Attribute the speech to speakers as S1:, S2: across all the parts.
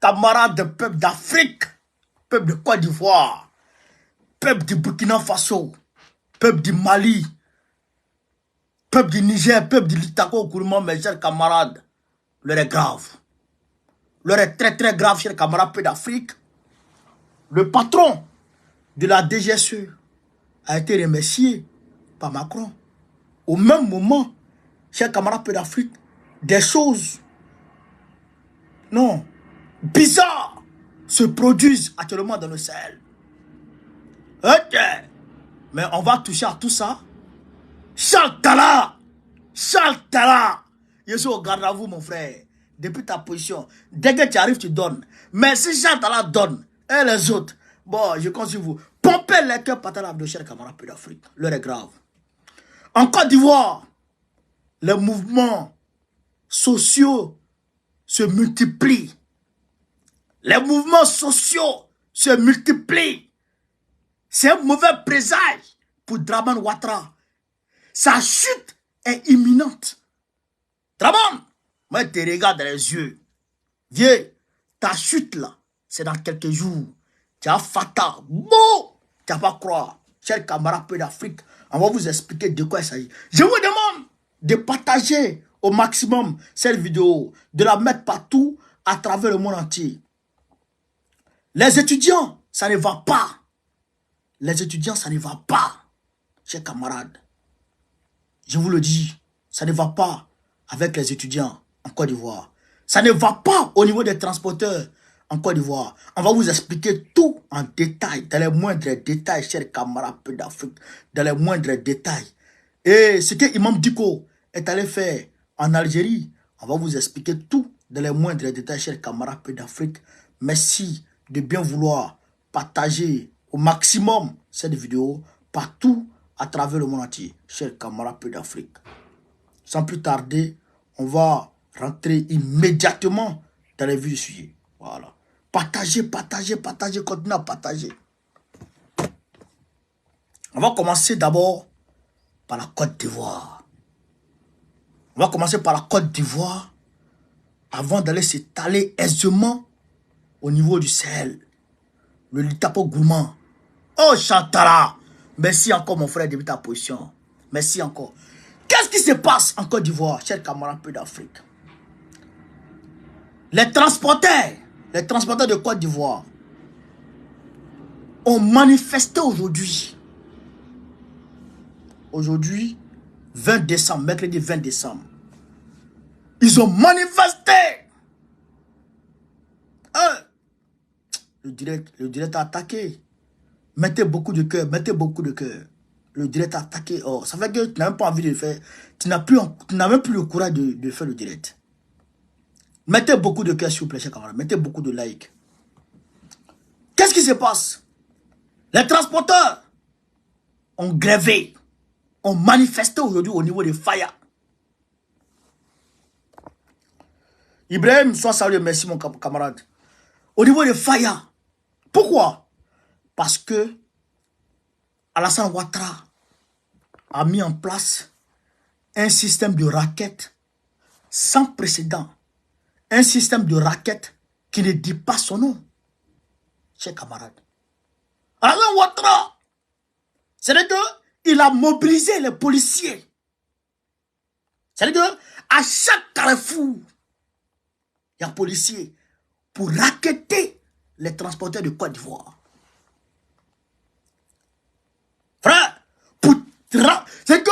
S1: camarades de peuple d'Afrique, peuple de Côte d'Ivoire, peuple du Burkina Faso, peuple du Mali, peuple du Niger, peuple du Litako, Kourouman, mes chers camarades, l'heure est grave. L'heure est très très grave, chers camarades peuple d'Afrique. Le patron de la DGSE a été remercié par Macron. Au même moment, chers camarades peuple d'Afrique, des choses, non, bizarres se produisent actuellement dans le Sahel. Ok, mais on va toucher à tout ça. Charles Talla, je suis au garde à vous mon frère, depuis ta position. Dès que tu arrives, tu donnes. Mais si Charles Talla donne, et les autres, bon, je compte sur vous. Pompez les cœurs patalables de chers camarades peu d'Afrique. L'heure est grave. En Côte d'Ivoire, les mouvements sociaux se multiplient. Les mouvements sociaux se multiplient. C'est un mauvais présage pour Dramane Ouattara. Sa chute est imminente. Dramane, moi je te regarde dans les yeux. Viens, ta chute là, c'est dans quelques jours. Tu as fatal. Bon, tu n'as pas croire. Chers camarades peu d'Afrique, on va vous expliquer de quoi il s'agit. Je vous demande de partager au maximum cette vidéo, de la mettre partout à travers le monde entier. Les étudiants, ça ne va pas. Les étudiants, ça ne va pas, chers camarades. Je vous le dis, ça ne va pas avec les étudiants en Côte d'Ivoire. Ça ne va pas au niveau des transporteurs en Côte d'Ivoire. On va vous expliquer tout en détail, dans les moindres détails, chers camarades peu d'Afrique, dans les moindres détails. Et ce que Imam Dicko est allé faire en Algérie, on va vous expliquer tout dans les moindres détails, chers camarades peu d'Afrique. Merci de bien vouloir partager au maximum cette vidéo partout à travers le monde entier, chers camarades peu d'Afrique. Sans plus tarder, on va rentrer immédiatement dans les vues du sujet. Voilà. Partagez, partagez, partagez, continuez à partager. On va commencer d'abord par la Côte d'Ivoire. On va commencer par la Côte d'Ivoire avant d'aller s'étaler aisément au niveau du Sahel. Le Litapo Gourmand. Oh Chantala, merci encore mon frère depuis ta position. Merci encore. Qu'est-ce qui se passe en Côte d'Ivoire, chers camarades peu d'Afrique? Les transporteurs de Côte d'Ivoire ont manifesté aujourd'hui. Aujourd'hui, 20 décembre, mercredi 20 décembre. Ils ont manifesté. Le direct a attaqué. Mettez beaucoup de cœur, mettez beaucoup de cœur. Le direct a attaqué. Oh, ça fait que tu n'as même pas envie de le faire. Tu n'as même plus le courage de faire le direct. Mettez beaucoup de cœur, s'il vous plaît, chers camarades. Mettez beaucoup de likes. Qu'est-ce qui se passe? Les transporteurs ont grévé, ont manifesté aujourd'hui au niveau de Faya. Ibrahim, sois salué, merci mon camarade. Au niveau de Faya. Pourquoi? Parce que Alassane Ouattara a mis en place un système de raquettes sans précédent. Un système de raquettes qui ne dit pas son nom. Chers camarades. Alassane Ouattara, c'est-à-dire qu'il a mobilisé les policiers. C'est-à-dire qu'à chaque carrefour, il y a un policier pour racketter les transporteurs de Côte d'Ivoire. Frère, c'est que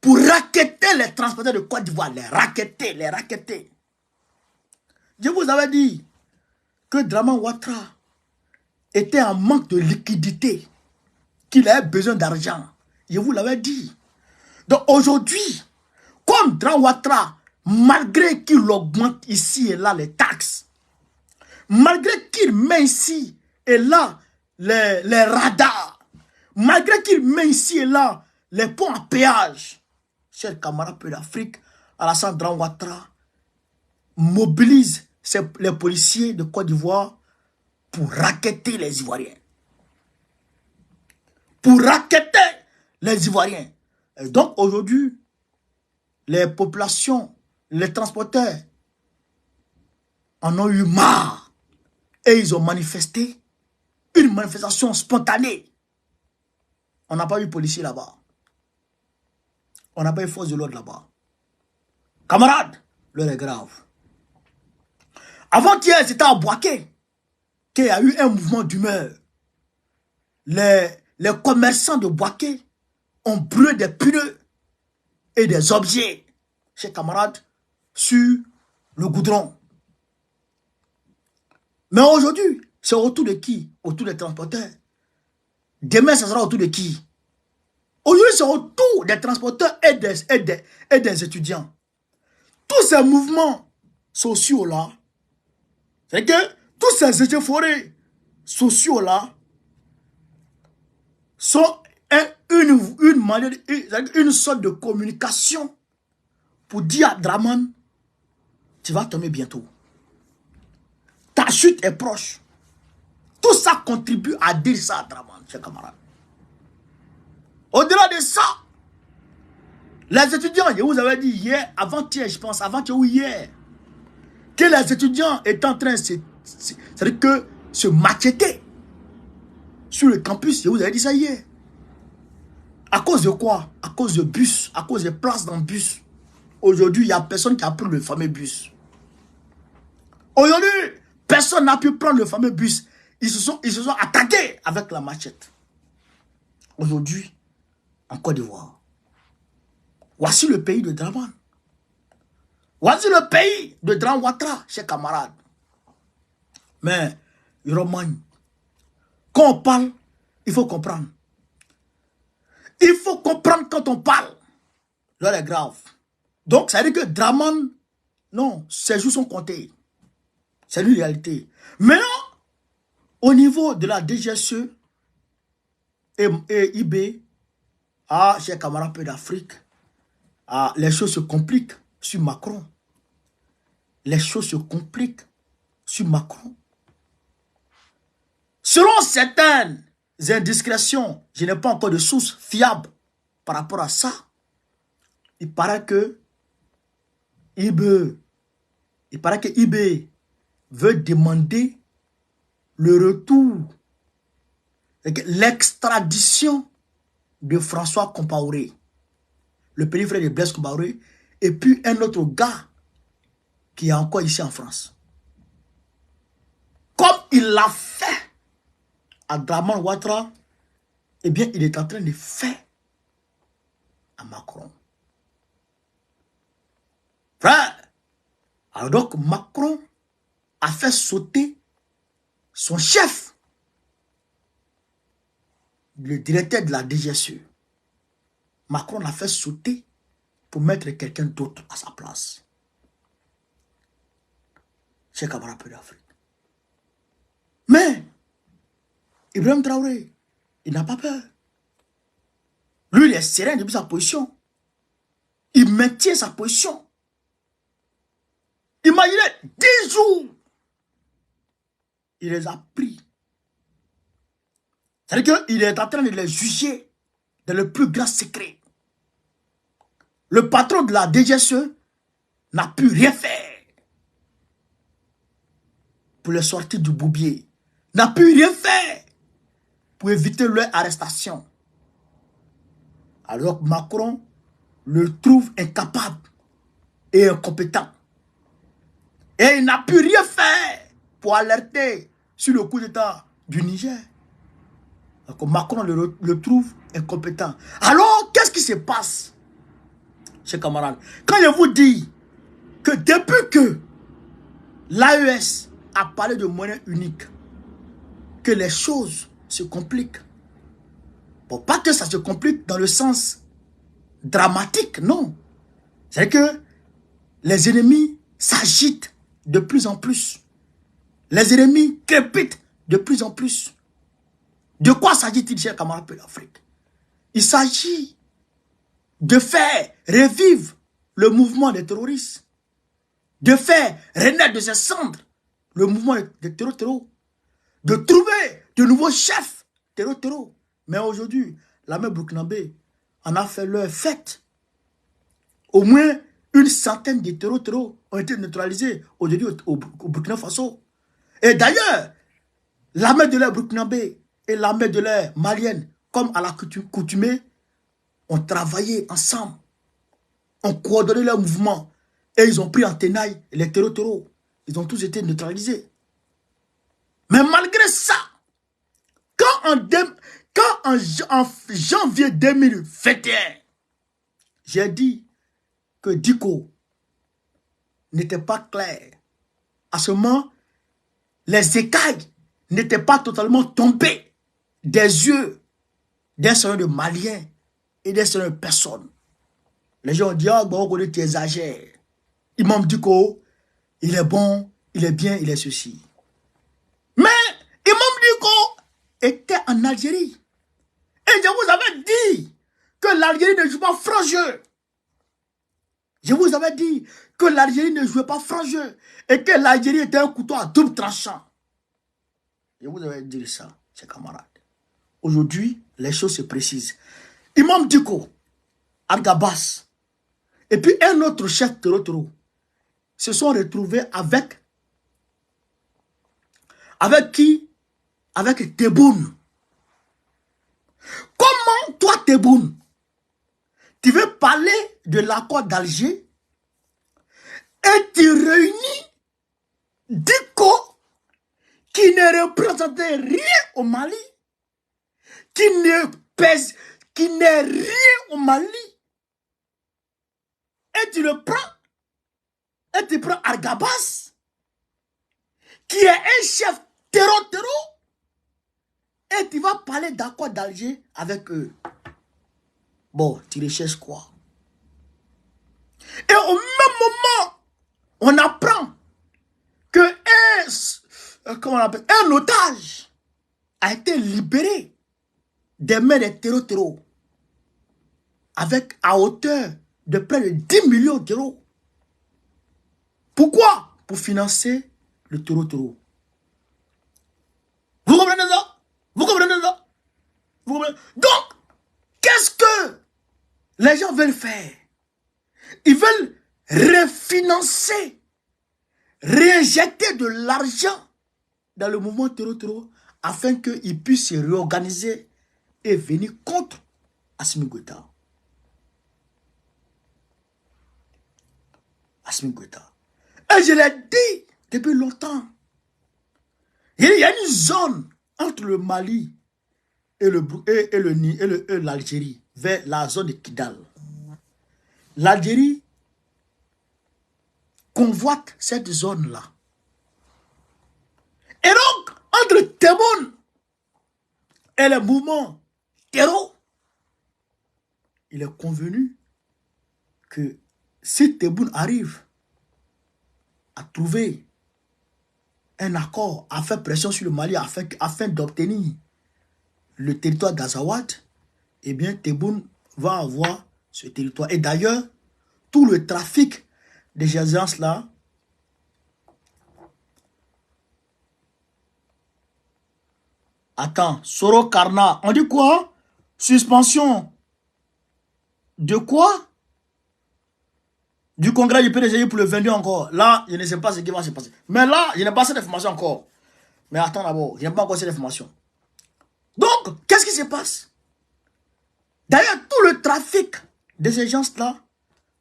S1: pour racketter les transporteurs de Côte d'Ivoire, les racketter. Je vous avais dit que Dramane Ouattara était en manque de liquidité, qu'il avait besoin d'argent. Je vous l'avais dit. Donc aujourd'hui, comme Dramane Ouattara, malgré qu'il augmente ici et là les taxes, malgré qu'il met ici et là les radars, malgré qu'il met ici et là les ponts à péage, chers camarades peu d'Afrique, Alassane Dramane Ouattara mobilise les policiers de Côte d'Ivoire pour racketter les Ivoiriens. Pour racketter les Ivoiriens. Et donc aujourd'hui, les populations, les transporteurs en ont eu marre. Et ils ont manifesté une manifestation spontanée. On n'a pas eu policier là-bas. On n'a pas eu force de l'ordre là-bas. Camarades, l'heure est grave. Avant-hier, c'était à Boaké qu'il y a eu un mouvement d'humeur. Les commerçants de Boaké ont brûlé des pneus et des objets, chers camarades, sur le goudron. Mais aujourd'hui, c'est autour de qui? Autour des transporteurs. Demain, ce sera autour de qui? Aujourd'hui, c'est autour des transporteurs et des étudiants. Tous ces mouvements sociaux-là, c'est que tous ces écheforés sociaux-là sont une sorte de communication pour dire à Draman, tu vas tomber bientôt. Ta chute est proche. Tout ça contribue à dire ça à Draman, chers camarades. Au-delà de ça, les étudiants, je vous avais dit hier, avant-hier, je pense, avant-hier ou hier, que les étudiants étaient en train de se macheter sur le campus. Je vous avais dit ça hier. À cause de quoi? À cause de bus, à cause des places dans le bus. Aujourd'hui, il n'y a personne qui a pris le fameux bus. Aujourd'hui, personne n'a pu prendre le fameux bus. Ils se sont attaqués avec la machette. Aujourd'hui, en Côte d'Ivoire. Voici le pays de Draman. Voici le pays de Dran Ouattara, chers camarades. Mais, Romagne, quand on parle, il faut comprendre. Il faut comprendre quand on parle. L'heure est grave. Donc, ça veut dire que Draman, non, ses jours sont comptés. C'est une réalité. Maintenant, au niveau de la DGSE et IB, chers camarades peu d'Afrique, les choses se compliquent sur Macron. Les choses se compliquent sur Macron. Selon certaines indiscrétions, je n'ai pas encore de source fiable par rapport à ça. Il paraît que IB veut demander le retour, l'extradition de François Compaoré, le petit frère de Blaise Compaoré, et puis un autre gars qui est encore ici en France. Comme il l'a fait à Draman Ouattara, eh bien, il est en train de faire à Macron. Frère, alors donc Macron a fait sauter son chef, le directeur de la DGSE. Macron l'a fait sauter pour mettre quelqu'un d'autre à sa place. Cheikh camarade d'Afrique. Mais, Ibrahim Traoré, il n'a pas peur. Lui, il est serein depuis sa position. Il maintient sa position. Imaginez, 10 jours, il les a pris. C'est-à-dire qu'il est en train de les juger dans le plus grand secret. Le patron de la DGSE n'a pu rien faire pour les sortir du boubier. N'a pu rien faire pour éviter leur arrestation. Alors Macron le trouve incapable et incompétent. Et il n'a pu rien faire pour alerter sur le coup d'État du Niger. Donc Macron le trouve incompétent. Alors, qu'est-ce qui se passe, chers camarades? Quand je vous dis que depuis que l'AES a parlé de monnaie unique, que les choses se compliquent. Bon, pas que ça se complique dans le sens dramatique, non. C'est que les ennemis s'agitent de plus en plus. Les ennemis crépitent de plus en plus. De quoi s'agit-il, chers camarades de l'Afrique? Il s'agit de faire revivre le mouvement des terroristes, de faire renaître de ses cendres le mouvement des terreaux, de trouver de nouveaux chefs terreaux. Mais aujourd'hui, l'armée burkinabé en a fait leur fête. Au moins une centaine de terreaux ont été neutralisés aujourd'hui au Burkina Faso. Et d'ailleurs, l'armée de l'air burkinabé et l'armée de l'air malienne, comme à la coutumée, ont travaillé ensemble, ont coordonné leurs mouvements et ils ont pris en tenaille les terreaux. Ils ont tous été neutralisés. Mais malgré ça, quand en janvier 2021, j'ai dit que Diko n'était pas clair, à ce moment, les écailles n'étaient pas totalement tombées des yeux d'un certain nombre de Maliens et d'un certain nombre de personnes. Les gens ont dit, ah, bon, tu exagères. Imam Diko, il est bon, il est bien, il est ceci. Mais Imam Diko était en Algérie. Et je vous avais dit que l'Algérie ne joue pas franc jeu. Je vous avais dit que l'Algérie ne jouait pas franc jeu et que l'Algérie était un couteau à double tranchant. Je vous avais dit ça, chers camarades. Aujourd'hui, les choses se précisent. Imam Diko, Argabas, et puis un autre chef terreau se sont retrouvés avec qui? Avec Tebboune. Comment toi, Tebboune, tu veux parler de l'accord d'Alger et tu réunis Diko qui ne représentait rien au Mali, qui n'est rien au Mali, et tu le prends, et tu prends Argabas, qui est un chef terreau, et tu vas parler d'accord d'Alger avec eux. Bon, tu recherches quoi? Et au même moment, on apprend que un otage a été libéré des mains des terreaux à hauteur de près de 10 millions d'euros. Pourquoi? Pour financer le terreau. Vous comprenez ça? Vous comprenez ça? Vous comprenez? Donc, qu'est-ce que les gens veulent faire? Ils veulent refinancer, réinjecter de l'argent dans le mouvement terreau afin qu'ils puissent se réorganiser et venir contre Assimi Goïta. Assimi Goïta. Et je l'ai dit depuis longtemps. Il y a une zone entre le Mali et l'Algérie, vers la zone de Kidal. L'Algérie convoite cette zone-là. Et donc, entre Tebboune et le mouvement terreau, il est convenu que si Tebboune arrive à trouver un accord, à faire pression sur le Mali afin d'obtenir le territoire d'Azawad, eh bien Tebboune va avoir ce territoire. Et d'ailleurs, tout le trafic des agences-là attends, Soro Karna, on dit quoi? Suspension de quoi? Du congrès du PDG pour le 22 encore. Là, je ne sais pas ce qui va se passer. Mais là, je n'ai pas cette information encore. Mais attends d'abord, je n'ai pas encore cette information. Donc, qu'est-ce qui se passe? D'ailleurs, tout le trafic de ces gens-là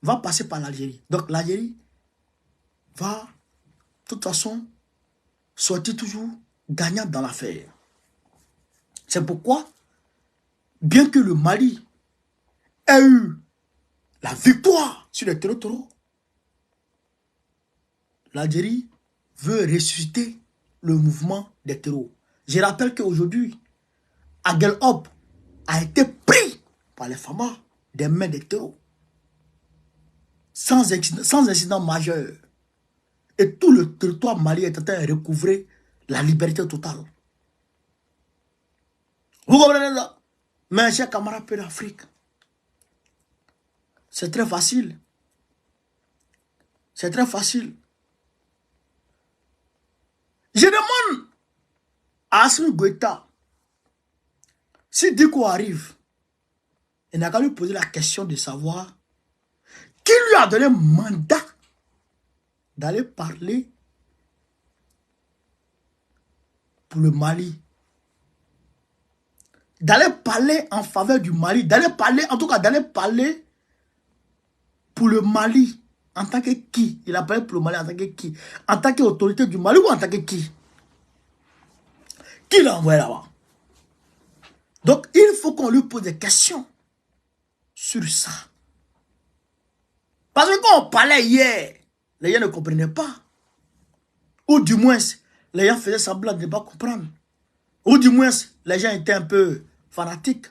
S1: va passer par l'Algérie. Donc, l'Algérie va, de toute façon, sortir toujours gagnant dans l'affaire. C'est pourquoi, bien que le Mali ait eu la victoire sur les terreaux, l'Algérie veut ressusciter le mouvement des terreaux. Je rappelle qu'aujourd'hui, Aguel Hop a été pris par les FAMA des mains des terreaux. Sans incident majeur. Et tout le territoire malien est en train de recouvrer la liberté totale. Vous comprenez ça? Mais chers camarades peu d'Afrique, c'est très facile. C'est très facile. Je demande à Assimi Goïta, si Diko arrive, il n'a qu'à lui poser la question de savoir qui lui a donné mandat d'aller parler pour le Mali. D'aller parler en faveur du Mali. D'aller parler, en tout cas, d'aller parler pour le Mali. En tant que qui? Il a parlé pour le Mali en tant que qui? En tant qu'autorité du Mali ou en tant que qui? Qui l'a envoyé là-bas? Donc, il faut qu'on lui pose des questions sur ça. Parce que quand on parlait hier, les gens ne comprenaient pas. Ou du moins, les gens faisaient semblant de ne pas comprendre. Ou du moins, les gens étaient un peu fanatiques.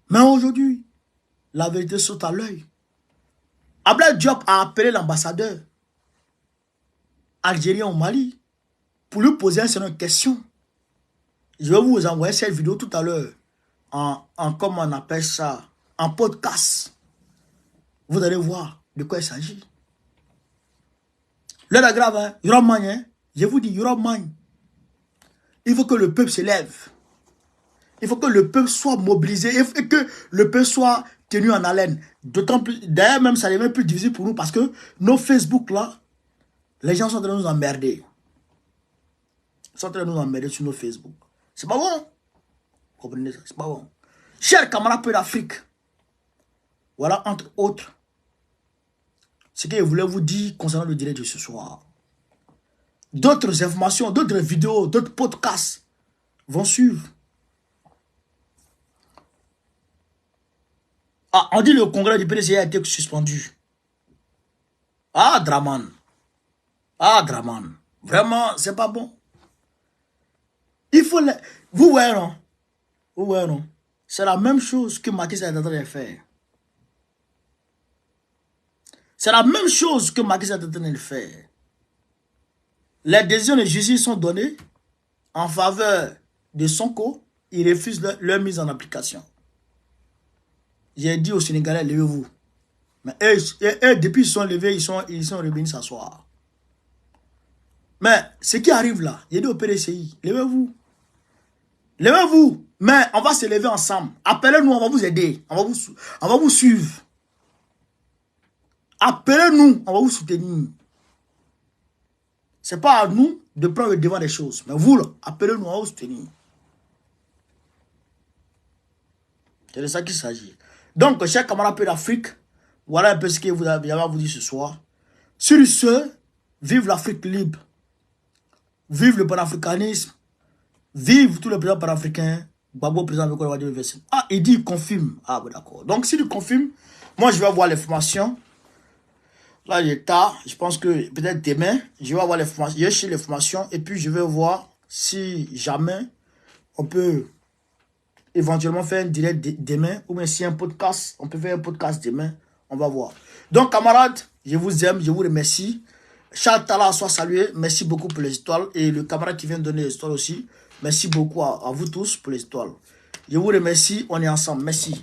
S1: Mais aujourd'hui, la vérité saute à l'œil. Abdoulaye Diop a appelé l'ambassadeur algérien au Mali pour lui poser un certain question. Je vais vous envoyer cette vidéo tout à l'heure en comment on appelle ça, en podcast. Vous allez voir de quoi il s'agit. L'heure est grave, hein? Yoromagne, hein? Je vous dis, Yoromagne. Il faut que le peuple s'élève. Il faut que le peuple soit mobilisé et que le peuple soit tenu en haleine. D'autant plus, d'ailleurs même ça devient plus difficile pour nous parce que nos Facebook là, les gens sont en train de nous emmerder. Ils sont en train de nous emmerder sur nos Facebook. C'est pas bon. Vous comprenez ça? C'est pas bon. Chers camarades peu d'Afrique, voilà entre autres ce que je voulais vous dire concernant le direct de ce soir. D'autres informations, d'autres vidéos, d'autres podcasts vont suivre. Ah, on dit le congrès du PDC a été suspendu. Ah, Draman. Ah, Draman. Vraiment, c'est pas bon. Il faut... Vous voyez, non? Vous voyez, non? C'est la même chose que Macky Sall est en train de faire. C'est la même chose que Macky Sall est en train de faire. Les décisions de justice sont données en faveur de Sonko. Ils refusent leur mise en application. J'ai dit aux Sénégalais, levez-vous. Mais eux, depuis qu'ils sont levés, ils sont revenus s'asseoir. Mais ce qui arrive là, j'ai dit au PDCI, levez-vous. Levez-vous. Mais on va se lever ensemble. Appelez-nous, on va vous aider. On va vous suivre. Appelez-nous, on va vous soutenir. Ce n'est pas à nous de prendre le devant des choses. Mais vous, appelez-nous, on va vous soutenir. C'est de ça qu'il s'agit. Donc, chers camarades peu d'Afrique, voilà un peu ce que j'avais à vous dire ce soir. Sur ce, vive l'Afrique libre. Vive le panafricanisme. Vive tous les présidents panafricains. Gbagbo, président de Côte d'Ivoire. Ah, il dit il confirme. Ah, bon, d'accord. Donc, s'il confirme, moi, je vais avoir l'information. Là, il est tard. Je pense que peut-être demain, je vais avoir l'information. Je vais chercher l'information et puis je vais voir si jamais on peut éventuellement faire un direct demain ou bien si un podcast, on peut faire un podcast demain. On va voir. Donc, camarades, je vous aime, je vous remercie. Charles Tala soit salué. Merci beaucoup pour les étoiles. Et le camarade qui vient de donner les étoiles aussi. Merci beaucoup à vous tous pour les étoiles. Je vous remercie. On est ensemble. Merci.